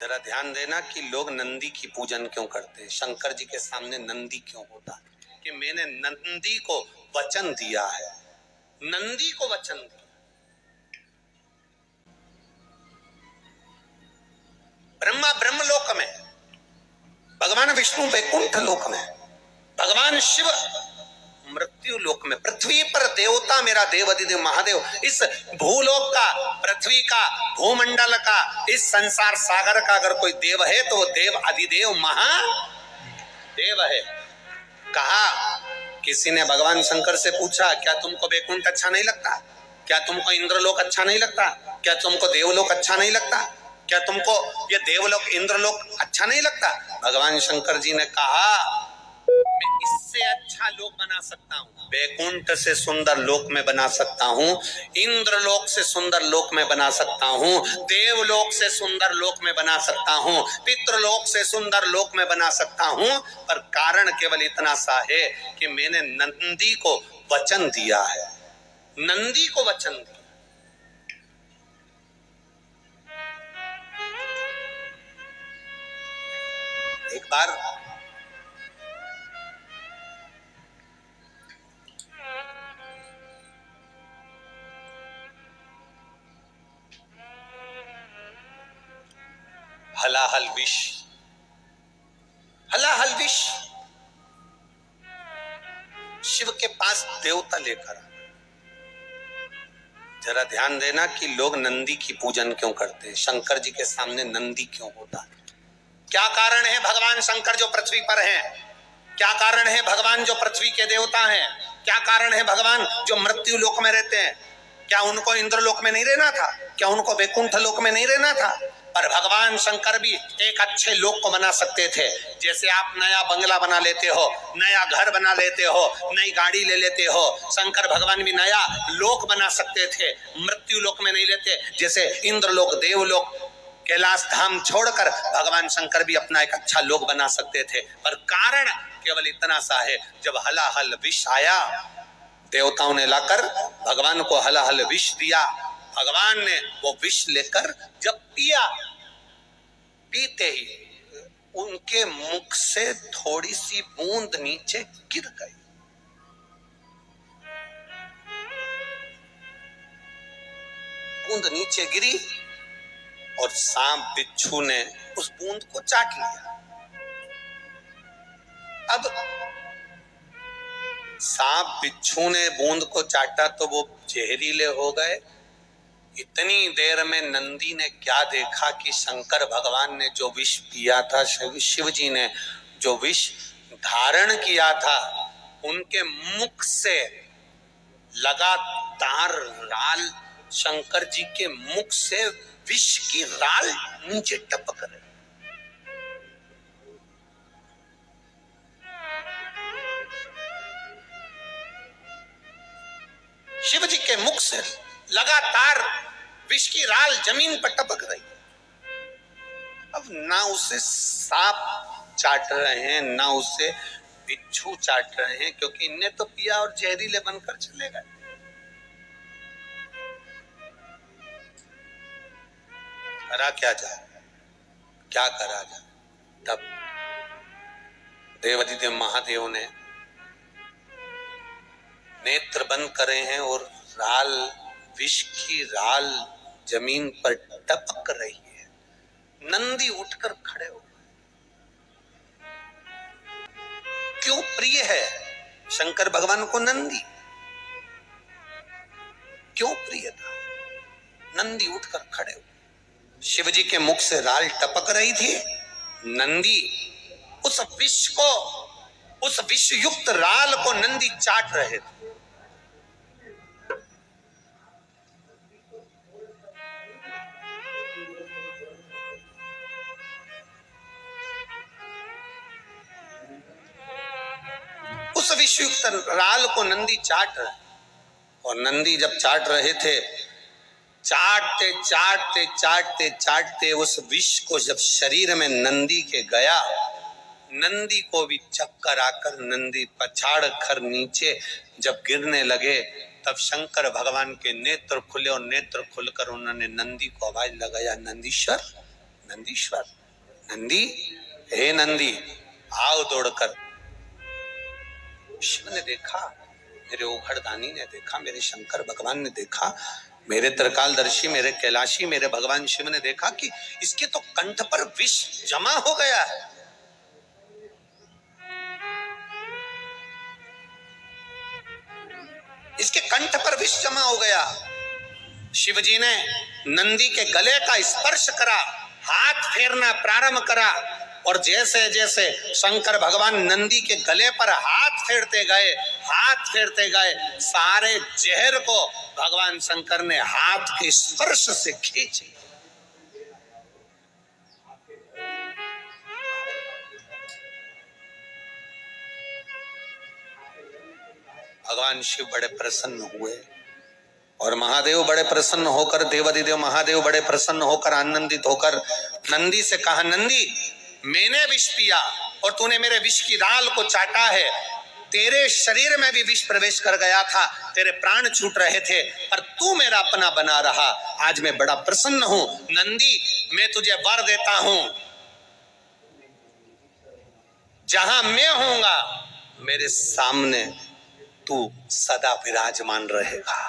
जरा ध्यान देना कि लोग नंदी की पूजन क्यों करते हैं, शंकर जी के सामने नंदी क्यों होता है कि मैंने नंदी को वचन दिया है, नंदी को वचन दिया। ब्रह्मा ब्रह्मलोक में, भगवान विष्णु वैकुंठ लोक में, भगवान शिव मृत्यु लोक में, पृथ्वी पर देवता मेरा देवाधिदेव महादेव, इस भूलोक का, पृथ्वी का, भूमंडल का, इस संसार सागर का अगर कोई देव है तो वो देव अधिदेव महादेव है। कहा किसी ने भगवान शंकर से पूछा, क्या तुमको वैकुंठ अच्छा नहीं लगता? क्या तुमको इंद्रलोक अच्छा नहीं लगता? क्या तुमको देवलोक अच्छा नहीं लगता? क्या तुमको ये देवलोक इंद्रलोक अच्छा नहीं लगता? भगवान शंकर जी ने कहा मैं इससे अच्छा लोक बना सकता हूँ, वैकुंठ से सुंदर लोक में बना सकता हूँ, इंद्रलोक से सुंदर लोक में बना सकता हूँ, देवलोक से सुंदर लोक में बना सकता हूँ, पितृलोक से सुंदर लोक में बना सकता हूँ, पर कारण केवल इतना सा है कि मैंने नंदी को वचन दिया है, नंदी को वचन दिया। एक बार हलाहल विष, हलाहल विष शिव के पास देवता लेकर आ। जरा ध्यान देना कि लोग नंदी की पूजन क्यों करते हैं, शंकर जी के सामने नंदी क्यों होता है। क्या कारण है भगवान शंकर जो पृथ्वी पर हैं? क्या कारण है भगवान जो पृथ्वी के देवता हैं? क्या कारण है भगवान जो मृत्यु लोक में रहते हैं? क्या उनको इंद्रलोक में नहीं रहना था? क्या उनको वैकुंठ लोक में नहीं रहना था? पर भगवान शंकर भी एक अच्छे लोक को बना सकते थे। जैसे आप नया बंगला बना लेते हो, नया घर बना लेते हो, नई गाड़ी ले लेते हो, शंकर भगवान भी नया लोक बना सकते थे, मृत्यु लोक में नहीं रहते। जैसे इंद्रलोक, देवलोक, कैलाश धाम छोड़कर भगवान शंकर भी अपना एक अच्छा लोक बना सकते थे, पर कारण केवल इतना सा है, जब हलाहल विष आया, देवताओं ने लाकर भगवान को हलाहल विष दिया, भगवान ने वो विष लेकर जब पिया, पीते ही उनके मुख से थोड़ी सी बूंद नीचे गिर गई। बूंद नीचे गिरी और सांप बिच्छू ने उस बूंद को चाट लिया। अब सांप बिच्छू ने बूंद को चाटा तो वो जहरीले हो गए। इतनी देर में नंदी ने क्या देखा कि शंकर भगवान ने जो विष पिया था, शिव जी ने जो विष धारण किया था, उनके मुख से लगातार राल, शंकर जी के मुख से विष की राल नीचे टपक रही। शिव जी के मुख से लगातार विष की राल जमीन पर टपक रही। अब ना उसे सांप चाट रहे हैं, ना उसे बिच्छू चाट रहे हैं, क्योंकि इनने तो पिया और जहरीले बनकर चले गए। करा क्या जाए, क्या करा जाए? तब देवाधिदेव महादेव ने नेत्र बंद करे हैं और राल, विष की राल जमीन पर टपक रही है। नंदी उठकर खड़े हो गए। क्यों प्रिय है शंकर भगवान को नंदी? क्यों प्रिय था? नंदी उठकर खड़े हो। शिव जी के मुख से राल टपक रही थी, नंदी उस विष को, उस विष युक्त राल को नंदी चाट रहे थे। उस विषयुक्त राल को नंदी चाट रहे, और नंदी जब चाट रहे थे, चाटते चाटते चाटते चाटते उस विष को जब शरीर में नंदी के गया, नंदी को भी चक्कर आकर नंदी पछाड़ कर नीचे जब गिरने लगे, तब शंकर भगवान के नेत्र खुले और नेत्र खुलकर उन्होंने नंदी को आवाज लगाया, नंदीश्वर नंदीश्वर, नंदी, हे नंदी आओ दौड़कर। शिव ने देखा, मेरे ओघड़दानी ने देखा, मेरे शंकर भगवान ने देखा, मेरे त्रिकालदर्शी, मेरे कैलाशी, मेरे भगवान शिव ने देखा कि इसके तो कंठ पर विष जमा हो गया है। इसके कंठ पर विष जमा हो गया। शिव जी ने नंदी के गले का स्पर्श करा, हाथ फेरना प्रारंभ करा, और जैसे जैसे शंकर भगवान नंदी के गले पर हाथ फेरते गए, सारे जहर को भगवान शंकर ने हाथ के स्पर्श से खींच लिया। भगवान शिव बड़े प्रसन्न हुए और महादेव बड़े प्रसन्न होकर, देवाधिदेव महादेव बड़े प्रसन्न होकर, आनंदित होकर नंदी से कहा, नंदी मैंने विष पिया और तूने मेरे विष की दाल को चाटा है, तेरे शरीर में भी विष प्रवेश कर गया था, तेरे प्राण छूट रहे थे, पर तू मेरा अपना बना रहा। आज मैं बड़ा प्रसन्न हूं। नंदी मैं तुझे वर देता हूं, जहां मैं होऊंगा मेरे सामने तू सदा विराजमान रहेगा।